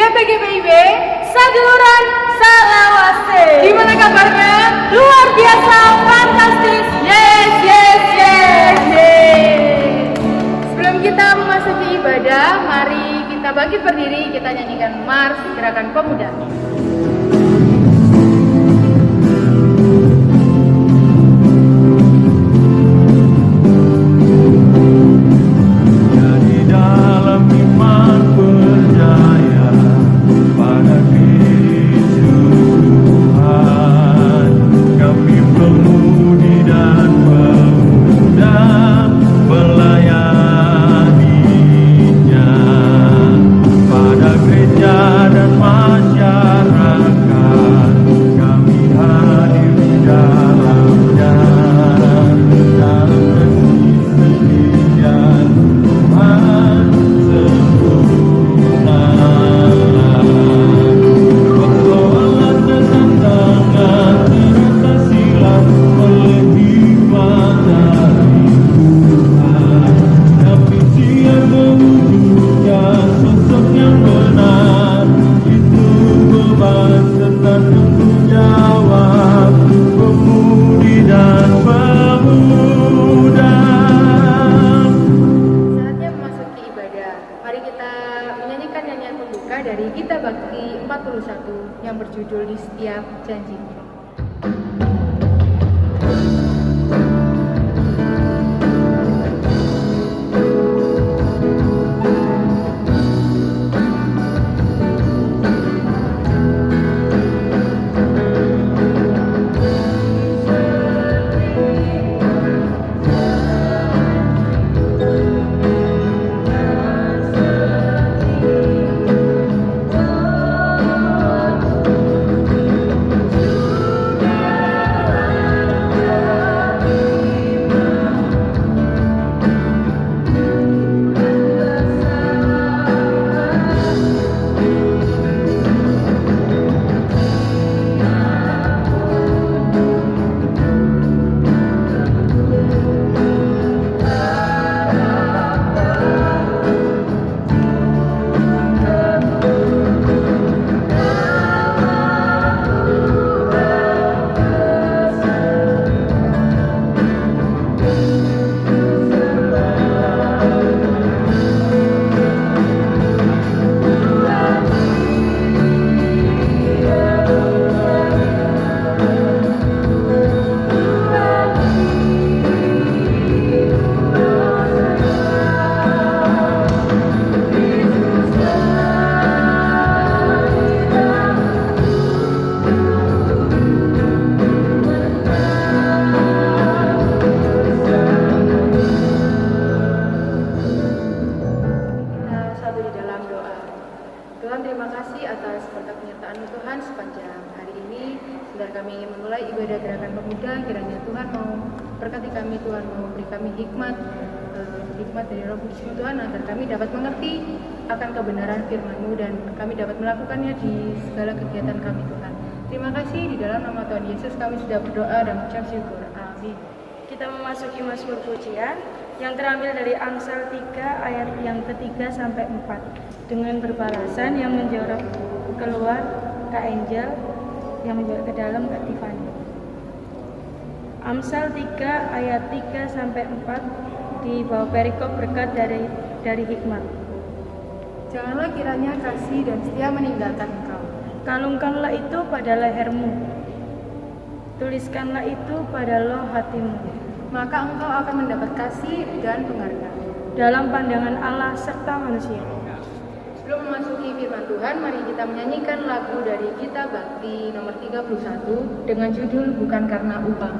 GPGPIB Sageluran Salawase. Gimana kabarnya? Luar biasa, fantastis. Yes, yes, yes, yes. Sebelum kita memasuki ibadah, mari kita bangkit berdiri, kita nyanyikan Mars Gerakan Pemuda. Dari Gita Bakti 41 yang berjudul Di Setiap Janji. Kami ingin memulai ibadah gerakan pemuda, kiranya Tuhan mau berkati kami, Tuhan mau beri kami hikmat dari Roh Kudus Tuhan, agar kami dapat mengerti akan kebenaran firman-Mu dan kami dapat melakukannya di segala kegiatan kami, Tuhan. Terima kasih, di dalam nama Tuhan Yesus kami sudah berdoa dan mengucap syukur. Amin. Kita memasuki mazmur pujian yang terambil dari Amsal 3 ayat yang ketiga sampai 4 dengan berbalasan yang menjorok keluar Kak Angel, yang menjual ke dalam Kak Tiffany. Amsal 3 ayat 3 sampai 4 di bawah perikop berkat dari hikmat. Janganlah kiranya kasih dan setia meninggalkan engkau. Kalungkanlah itu pada lehermu, tuliskanlah itu pada loh hatimu. Maka engkau akan mendapat kasih dan penghargaan dalam pandangan Allah serta manusia. Sebelum memasuki firman Tuhan, mari kita menyanyikan lagu dari Gita Bakti nomor 31 dengan judul Bukan Karena Upah.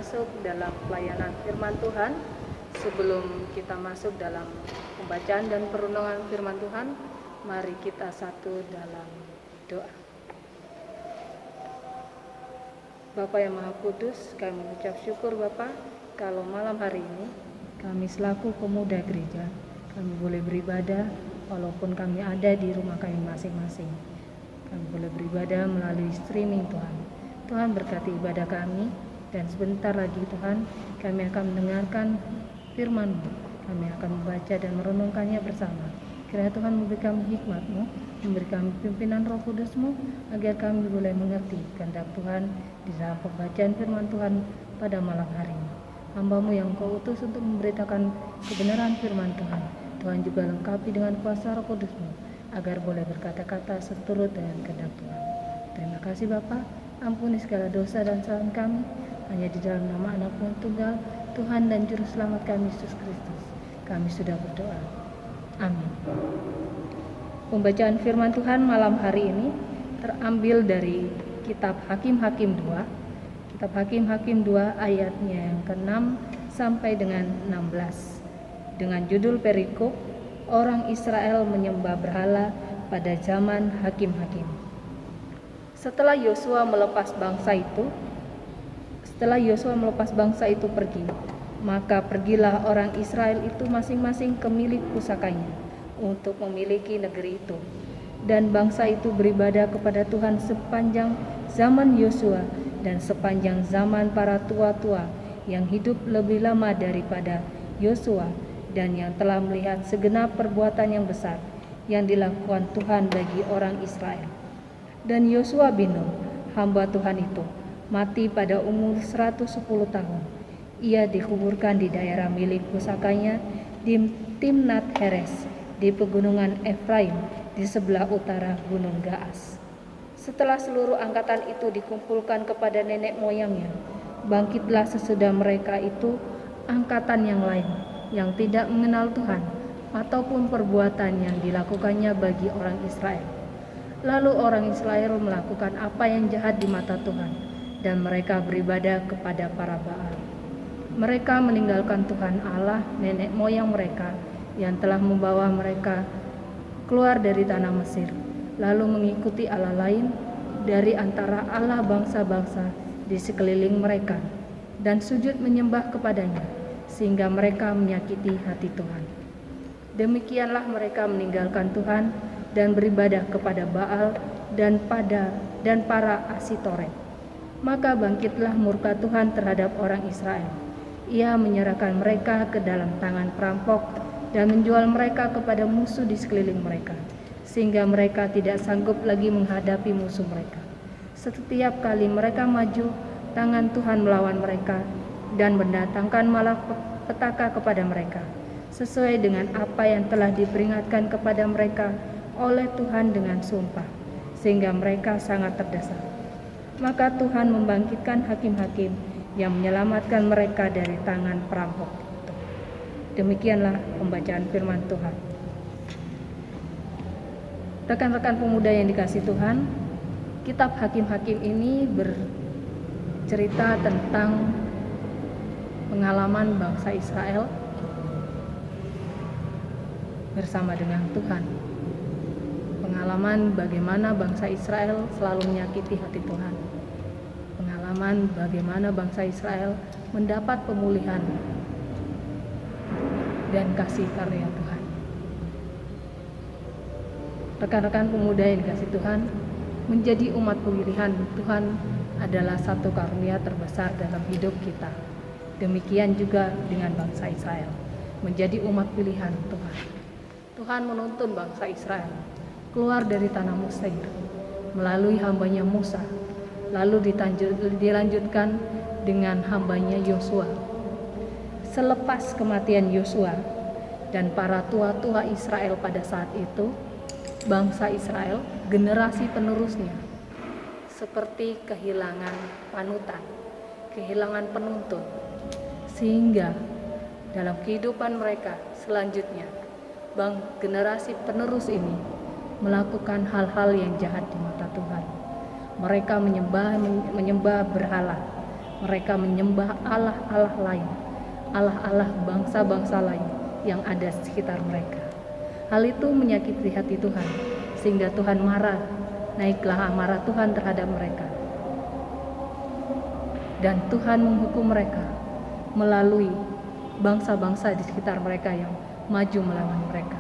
masuk dalam pelayanan firman Tuhan. Sebelum kita masuk dalam pembacaan dan perenungan firman Tuhan, mari kita satu dalam doa. Bapa yang Maha Kudus, kami mengucap syukur Bapa, kalau malam hari ini kami selaku pemuda gereja, kami boleh beribadah walaupun kami ada di rumah kami masing-masing. Kami boleh beribadah melalui streaming Tuhan. Tuhan berkati ibadah kami, dan sebentar lagi Tuhan kami akan mendengarkan firman-Mu. Kami akan membaca dan merenungkannya bersama. Kiranya Tuhan memberi kami hikmat-Mu, memberi kami pimpinan Roh Kudus-Mu, agar kami boleh mengerti kehendak Tuhan di dalam pembacaan firman Tuhan pada malam hari ini. Hamba-Mu yang Kau utus untuk memberitakan kebenaran firman Tuhan, Tuhan juga lengkapi dengan kuasa Roh Kudus-Mu, agar boleh berkata-kata seturut dengan kehendak Tuhan. Terima kasih Bapa, ampuni segala dosa dan kesalahan kami, hanya di dalam nama Anak-Mu yang tunggal, Tuhan dan Juru Selamat kami Yesus Kristus, kami sudah berdoa. Amin. Pembacaan firman Tuhan malam hari ini terambil dari kitab Hakim-Hakim 2. Kitab Hakim-Hakim 2 ayatnya yang ke-6 sampai dengan 16. Dengan judul perikop, orang Israel menyembah berhala pada zaman Hakim-Hakim. Setelah Yosua melepas bangsa itu pergi, maka pergilah orang Israel itu masing-masing ke milik pusakanya untuk memiliki negeri itu. Dan bangsa itu beribadah kepada Tuhan sepanjang zaman Yosua dan sepanjang zaman para tua-tua yang hidup lebih lama daripada Yosua dan yang telah melihat segenap perbuatan yang besar yang dilakukan Tuhan bagi orang Israel. Dan Yosua bin Nun, hamba Tuhan itu, mati pada umur 110 tahun. Ia dikuburkan di daerah milik pusakanya di Timnat Heres, di pegunungan Efraim, di sebelah utara Gunung Gaas. Setelah seluruh angkatan itu dikumpulkan kepada nenek moyangnya, bangkitlah sesudah mereka itu angkatan yang lain, yang tidak mengenal Tuhan, ataupun perbuatan yang dilakukannya bagi orang Israel. Lalu orang Israel melakukan apa yang jahat di mata Tuhan, dan mereka beribadah kepada para Baal. Mereka meninggalkan Tuhan Allah nenek moyang mereka yang telah membawa mereka keluar dari tanah Mesir, lalu mengikuti Allah lain dari antara Allah bangsa-bangsa di sekeliling mereka, dan sujud menyembah kepadanya, sehingga mereka menyakiti hati Tuhan. Demikianlah mereka meninggalkan Tuhan dan beribadah kepada Baal dan para Asitoret. Maka bangkitlah murka Tuhan terhadap orang Israel. Ia menyerahkan mereka ke dalam tangan perampok dan menjual mereka kepada musuh di sekeliling mereka, sehingga mereka tidak sanggup lagi menghadapi musuh mereka. Setiap kali mereka maju, tangan Tuhan melawan mereka dan mendatangkan malapetaka kepada mereka, sesuai dengan apa yang telah diperingatkan kepada mereka oleh Tuhan dengan sumpah, sehingga mereka sangat terdesak. Maka Tuhan membangkitkan hakim-hakim yang menyelamatkan mereka dari tangan perampok itu. Demikianlah pembacaan firman Tuhan. Rekan-rekan pemuda yang dikasihi Tuhan, kitab Hakim-Hakim ini bercerita tentang pengalaman bangsa Israel bersama dengan Tuhan. Pengalaman bagaimana bangsa Israel selalu menyakiti hati Tuhan. Pengalaman bagaimana bangsa Israel mendapat pemulihan dan kasih karunia Tuhan. Rekan-rekan pemuda yang dikasihi Tuhan, menjadi umat pemilihan Tuhan adalah satu karunia terbesar dalam hidup kita. Demikian juga dengan bangsa Israel, menjadi umat pilihan Tuhan. Tuhan menuntun bangsa Israel keluar dari tanah Mesir melalui hambanya Musa, lalu dilanjutkan dengan hambanya Yosua. Selepas kematian Yosua dan para tua-tua Israel pada saat itu, bangsa Israel, generasi penerusnya, seperti kehilangan panutan, kehilangan penuntun, sehingga dalam kehidupan mereka selanjutnya, generasi penerus ini melakukan hal-hal yang jahat di mata Tuhan. Mereka menyembah berhala. mereka menyembah Allah-Allah lain, Allah-Allah bangsa-bangsa lain yang ada di sekitar mereka. Hal itu menyakiti hati Tuhan, sehingga Tuhan marah. Naiklah amarah Tuhan terhadap mereka. Dan Tuhan menghukum mereka melalui bangsa-bangsa di sekitar mereka yang maju melawan mereka.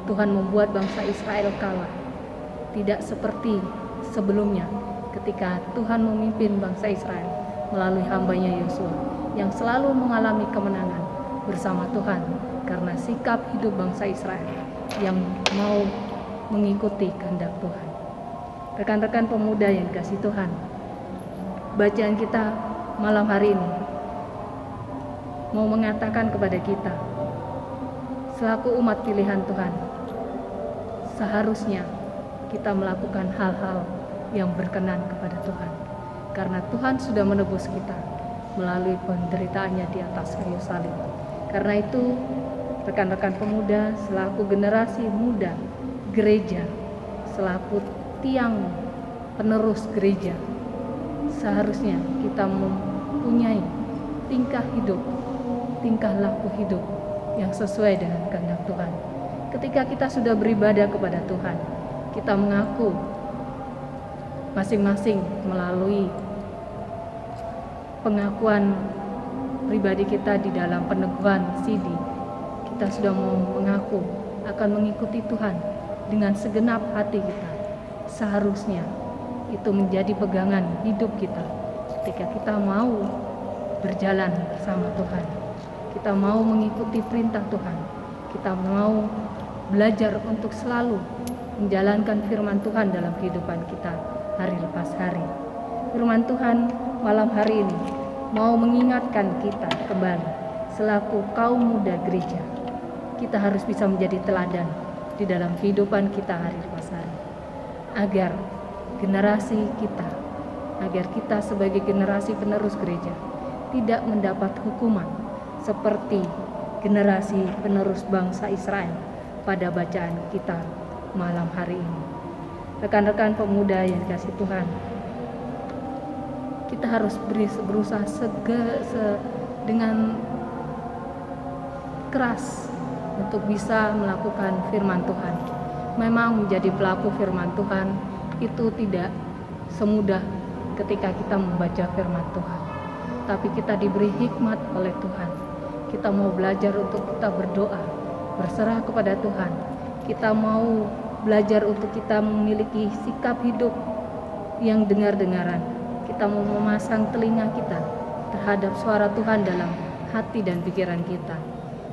Tuhan membuat bangsa Israel kalah. Tidak seperti sebelumnya ketika Tuhan memimpin bangsa Israel melalui hambanya Yosua yang selalu mengalami kemenangan bersama Tuhan karena sikap hidup bangsa Israel yang mau mengikuti kehendak Tuhan. Rekan-rekan pemuda yang dikasihi Tuhan, bacaan kita malam hari ini mau mengatakan kepada kita, selaku umat pilihan Tuhan, seharusnya kita melakukan hal-hal yang berkenan kepada Tuhan, karena Tuhan sudah menebus kita melalui penderitaannya di atas kayu salib. Karena itu, rekan-rekan pemuda, selaku generasi muda gereja, selaku tiang penerus gereja, seharusnya kita mempunyai tingkah laku hidup yang sesuai dengan kehendak Tuhan. Ketika kita sudah beribadah kepada Tuhan, kita mengaku masing-masing melalui pengakuan pribadi kita di dalam peneguhan CD, kita sudah mau mengaku akan mengikuti Tuhan dengan segenap hati kita. Seharusnya itu menjadi pegangan hidup kita ketika kita mau berjalan bersama Tuhan, kita mau mengikuti perintah Tuhan, kita mau belajar untuk selalu menjalankan firman Tuhan dalam kehidupan kita hari lepas hari. Firman Tuhan malam hari ini mau mengingatkan kita kembali selaku kaum muda gereja, kita harus bisa menjadi teladan di dalam kehidupan kita hari lepas hari, agar kita sebagai generasi penerus gereja tidak mendapat hukuman seperti generasi penerus bangsa Israel pada bacaan kita malam hari ini. Rekan-rekan pemuda yang dikasihi Tuhan, kita harus berusaha dengan keras untuk bisa melakukan firman Tuhan. Memang menjadi pelaku firman Tuhan itu tidak semudah ketika kita membaca firman Tuhan, tapi kita diberi hikmat oleh Tuhan. Kita mau belajar untuk kita berdoa, berserah kepada Tuhan. Kita mau belajar untuk kita memiliki sikap hidup yang dengar-dengaran. Kita mau memasang telinga kita terhadap suara Tuhan dalam hati dan pikiran kita.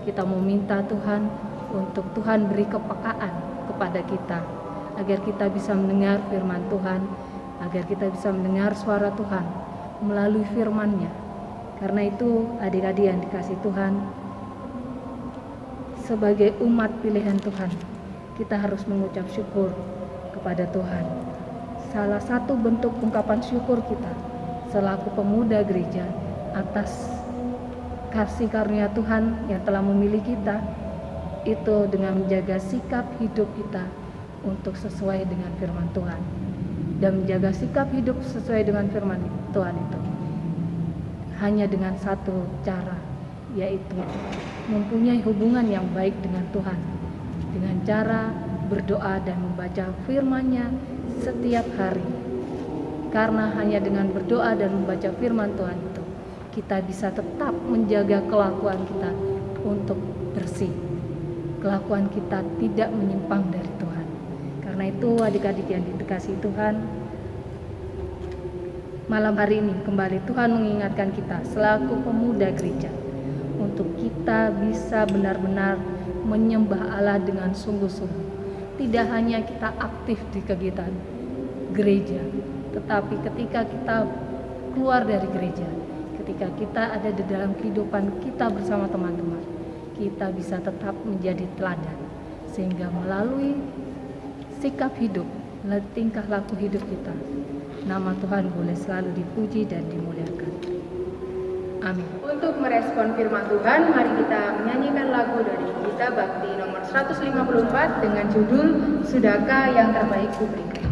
Kita mau minta Tuhan untuk Tuhan beri kepekaan kepada kita, agar kita bisa mendengar firman Tuhan, agar kita bisa mendengar suara Tuhan melalui firman-Nya. Karena itu, adik-adik yang dikasihi Tuhan, sebagai umat pilihan Tuhan, kita harus mengucap syukur kepada Tuhan. Salah satu bentuk ungkapan syukur kita selaku pemuda gereja atas kasih karunia Tuhan yang telah memilih kita, itu dengan menjaga sikap hidup kita untuk sesuai dengan firman Tuhan. Dan menjaga sikap hidup sesuai dengan firman Tuhan itu hanya dengan satu cara, yaitu mempunyai hubungan yang baik dengan Tuhan, dengan cara berdoa dan membaca firman-Nya setiap hari. Karena hanya dengan berdoa dan membaca firman Tuhan itu, kita bisa tetap menjaga kelakuan kita untuk bersih. Kelakuan kita tidak menyimpang dari Tuhan. Karena itu, adik-adik yang dikasihi Tuhan, malam hari ini kembali Tuhan mengingatkan kita selaku pemuda gereja untuk kita bisa benar-benar menyembah Allah dengan sungguh-sungguh. Tidak hanya kita aktif di kegiatan gereja, tetapi ketika kita keluar dari gereja, ketika kita ada di dalam kehidupan kita bersama teman-teman, kita bisa tetap menjadi teladan, sehingga melalui sikap hidup, tingkah laku hidup kita, nama Tuhan boleh selalu dipuji dan dimuliakan. Amin. Untuk merespon firman Tuhan, mari kita menyanyikan lagu dari Gita Bakti nomor 154 dengan judul Sudahkah Yang Terbaik Kuberikan.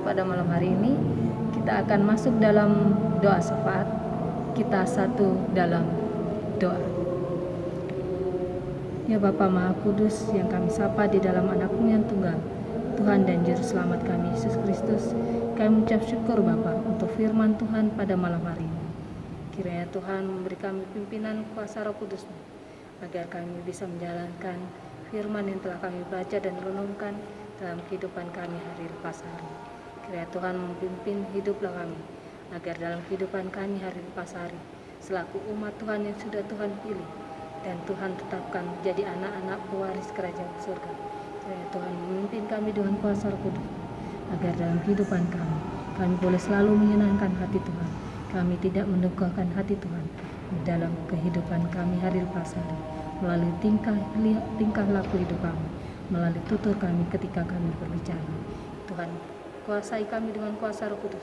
pada malam hari ini kita akan masuk dalam doa syafaat. Kita satu dalam doa. Ya Bapa Maha Kudus yang kami sapa di dalam Anak-Mu yang tunggal, Tuhan dan Juru Selamat kami Yesus Kristus, kami mengucap syukur Bapa untuk firman Tuhan pada malam hari ini. Kiranya Tuhan memberi kami pimpinan kuasa Roh Kudus-Mu, agar kami bisa menjalankan firman yang telah kami baca dan renungkan dalam kehidupan kami hari lepas hari. Kiranya Tuhan memimpin hiduplah kami, agar dalam kehidupan kami hari lepas hari, selaku umat Tuhan yang sudah Tuhan pilih dan Tuhan tetapkan jadi anak-anak pewaris kerajaan surga. Kiranya Tuhan memimpin kami dengan kuasa Roh Kudus, agar dalam kehidupan kami boleh selalu menyenangkan hati Tuhan. Kami tidak mendukakan hati Tuhan dalam kehidupan kami hari lepas hari, melalui tingkah laku hidup kami, melalui tutur kami ketika kami berbicara. Tuhan, kuasai kami dengan kuasa Roh Kudus.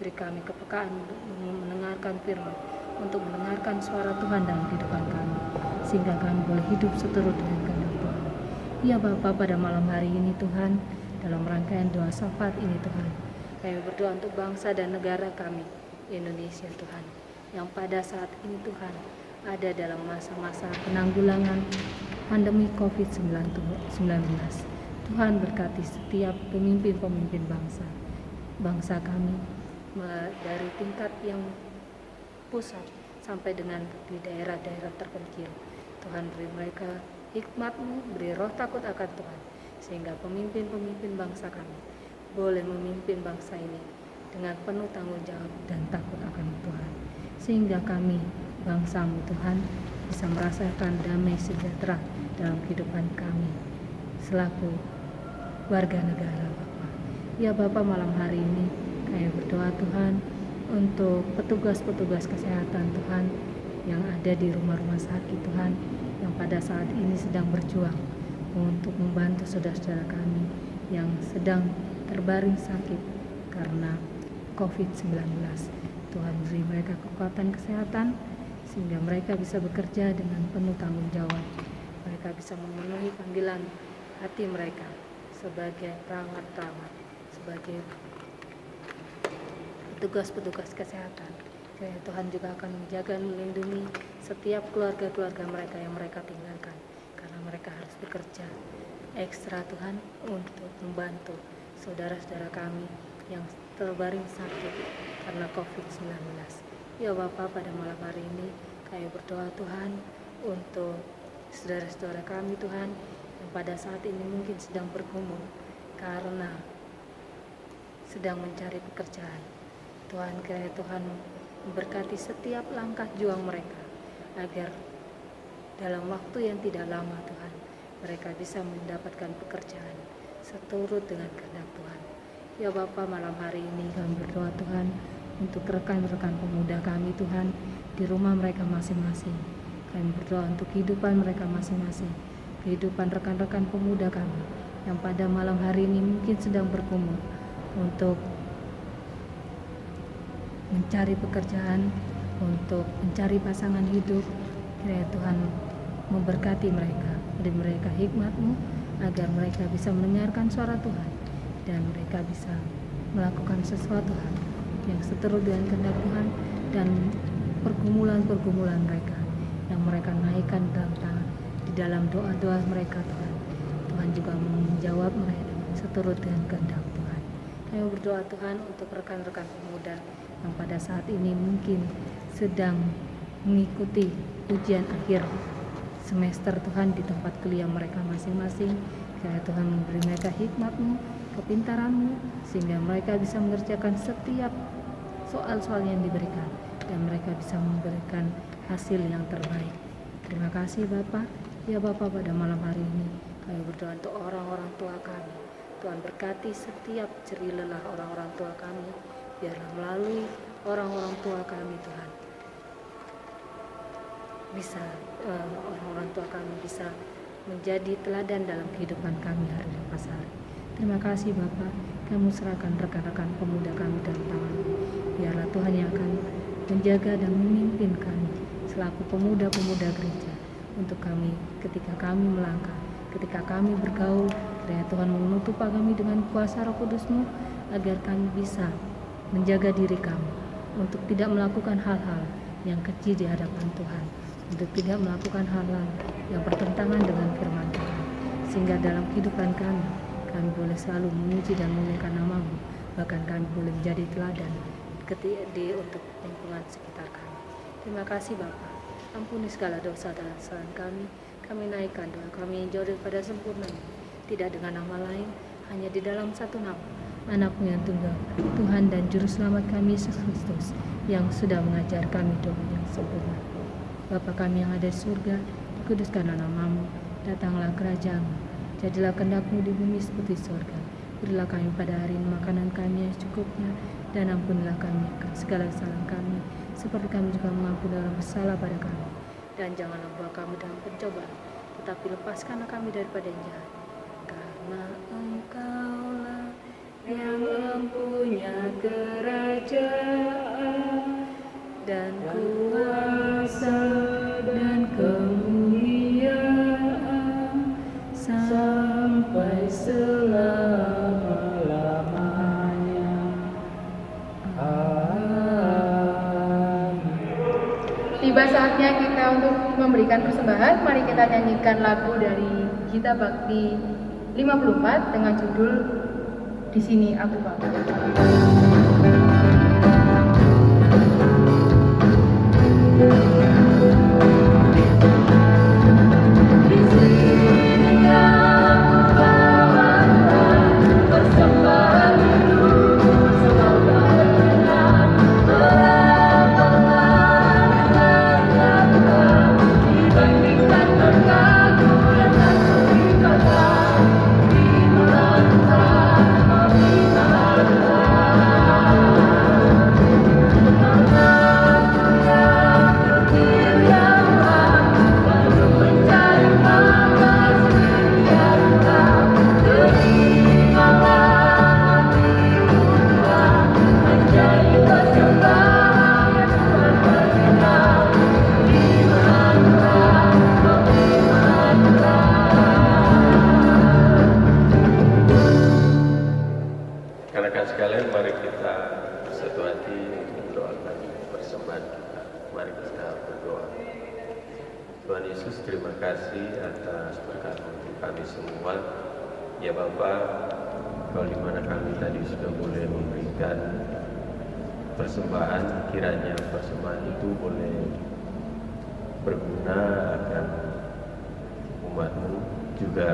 Beri kami kepekaan untuk mendengarkan firman, untuk mendengarkan suara Tuhan dalam kehidupan kami, sehingga kami boleh hidup seturut dengan kehendak Tuhan. Ya Bapa, pada malam hari ini Tuhan, dalam rangkaian doa syafaat ini Tuhan, kami berdoa untuk bangsa dan negara kami, Indonesia Tuhan, yang pada saat ini Tuhan ada dalam masa-masa penanggulangan pandemi COVID-19. Tuhan berkati setiap pemimpin-pemimpin bangsa kami, dari tingkat yang pusat sampai dengan di daerah-daerah terpencil. Tuhan, beri mereka hikmat-Mu, beri roh takut akan Tuhan, sehingga pemimpin-pemimpin bangsa kami boleh memimpin bangsa ini dengan penuh tanggung jawab dan takut akan Tuhan, sehingga kami bangsa-Mu Tuhan bisa merasakan damai sejahtera dalam kehidupan kami selaku warga negara Bapa. Ya Bapa, malam hari ini kami berdoa Tuhan untuk petugas-petugas kesehatan Tuhan yang ada di rumah-rumah sakit Tuhan, yang pada saat ini sedang berjuang untuk membantu saudara-saudara kami yang sedang terbaring sakit karena COVID-19. Tuhan, beri mereka kekuatan kesehatan sehingga mereka bisa bekerja dengan penuh tanggung jawab. Mereka bisa memenuhi panggilan hati mereka sebagai perawat-perawat, sebagai petugas-petugas kesehatan. Kiranya Tuhan juga akan menjaga dan melindungi setiap keluarga-keluarga mereka yang mereka tinggalkan, karena mereka harus bekerja ekstra Tuhan untuk membantu saudara-saudara kami yang terbaring sakit karena COVID-19. Ya Bapa, pada malam hari ini kami berdoa Tuhan untuk saudara-saudara kami Tuhan yang pada saat ini mungkin sedang bergumul karena sedang mencari pekerjaan. Tuhan, kiranya Tuhan memberkati setiap langkah juang mereka, agar dalam waktu yang tidak lama Tuhan, mereka bisa mendapatkan pekerjaan seturut dengan kehendak Tuhan. Ya Bapa, malam hari ini kami berdoa Tuhan untuk rekan-rekan pemuda kami Tuhan di rumah mereka masing-masing. Kami berdoa untuk kehidupan mereka masing-masing, kehidupan rekan-rekan pemuda kami yang pada malam hari ini mungkin sedang bergumul untuk mencari pekerjaan, untuk mencari pasangan hidup. Kiranya Tuhan memberkati mereka, beri mereka hikmat-Mu agar mereka bisa mendengarkan suara Tuhan dan mereka bisa melakukan sesuatu hal yang seturut dengan kehendak Tuhan, dan pergumulan-pergumulan mereka yang mereka naikkan di dalam doa-doa mereka Tuhan. Tuhan juga menjawab mereka seturut dengan kehendak Tuhan. Kami berdoa Tuhan untuk rekan-rekan pemuda yang pada saat ini mungkin sedang mengikuti ujian akhir semester Tuhan di tempat kuliah mereka masing-masing. Kiranya Tuhan memberi mereka hikmat-Mu, kepintaran-Mu, sehingga mereka bisa mengerjakan setiap soal-soal yang diberikan dan mereka bisa memberikan hasil yang terbaik. Terima kasih Bapa. Ya Bapa, pada malam hari ini kami berdoa untuk orang-orang tua kami. Tuhan berkati setiap jerih lelah orang-orang tua kami. Biarlah melalui orang-orang tua kami Tuhan, bisa orang-orang tua kami bisa menjadi teladan dalam kehidupan kami hari lepas hari. Terima kasih Bapa. Kami serahkan rekan-rekan pemuda kami dalam tangan-Mu. Biarlah Tuhan yang akan menjaga dan memimpin kami selaku pemuda-pemuda gereja, untuk kami ketika kami melangkah, ketika kami bergaul. Kiranya Tuhan menutup kami dengan kuasa Roh Kudus-Mu, agar kami bisa menjaga diri kami untuk tidak melakukan hal-hal yang keji di hadapan Tuhan, untuk tidak melakukan hal-hal yang bertentangan dengan firman Tuhan, sehingga dalam kehidupan kami boleh selalu memuji dan memuliakan nama-Mu, bahkan kami boleh menjadi teladan untuk lingkungan sekitar kami. Terima kasih Bapa, ampuni segala dosa dan kesalahan kami naikkan doa kami yang jauh daripada sempurna, tidak dengan nama lain, hanya di dalam satu nama, Anak-Mu yang tunggal, Tuhan dan Juru Selamat kami Yesus Kristus, yang sudah mengajar kami doa yang sempurna. Bapa kami yang ada di surga, dikuduskanlah nama-Mu, datanglah kerajaan-Mu, jadilah kehendak-Mu di bumi seperti surga. Berilah kami pada hari ini makanan kami yang secukupnya, dan ampunilah kami akan segala kesalahan kami, seperti kami juga mengampuni orang bersalah pada kami. Dan janganlah bawa kami dalam pencobaan, tetapi lepaskanlah kami daripada yang jahat. Karena Engkaulah yang mempunyai kerajaan dan kuasa dan kemuliaan sampai selama-lamanya. Tiba saatnya kita untuk memberikan persembahan. Mari kita nyanyikan lagu dari Gita Bakti 54 dengan judul Di Sini Aku Bapa. Tuhan Yesus, terima kasih atas berkat untuk kami semua. Ya Bapa, kalau di mana kami tadi sudah boleh memberikan persembahan, kiranya persembahan itu boleh berguna akan umat-Mu, juga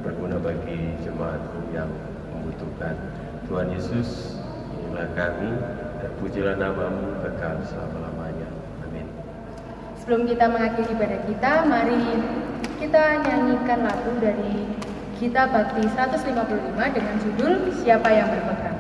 berguna bagi jemaat-Mu yang membutuhkan. Tuhan Yesus, inilah kami, dan pujilah nama-Mu kekal selama-lamanya. Amin. Sebelum kita mengakhiri ibadah kita, mari kita nyanyikan lagu dari Gita Bakti 155 dengan judul Siapa Yang Berpegang.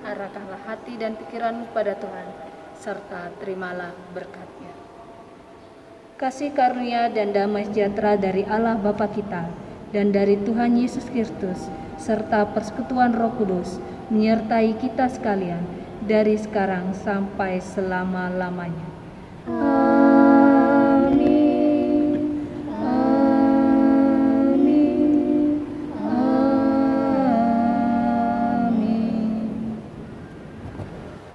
Arahkanlah hati dan pikiranmu pada Tuhan, serta terimalah berkat-Nya. Kasih karunia dan damai sejahtera dari Allah Bapa kita dan dari Tuhan Yesus Kristus, serta persekutuan Roh Kudus, menyertai kita sekalian dari sekarang sampai selama-lamanya.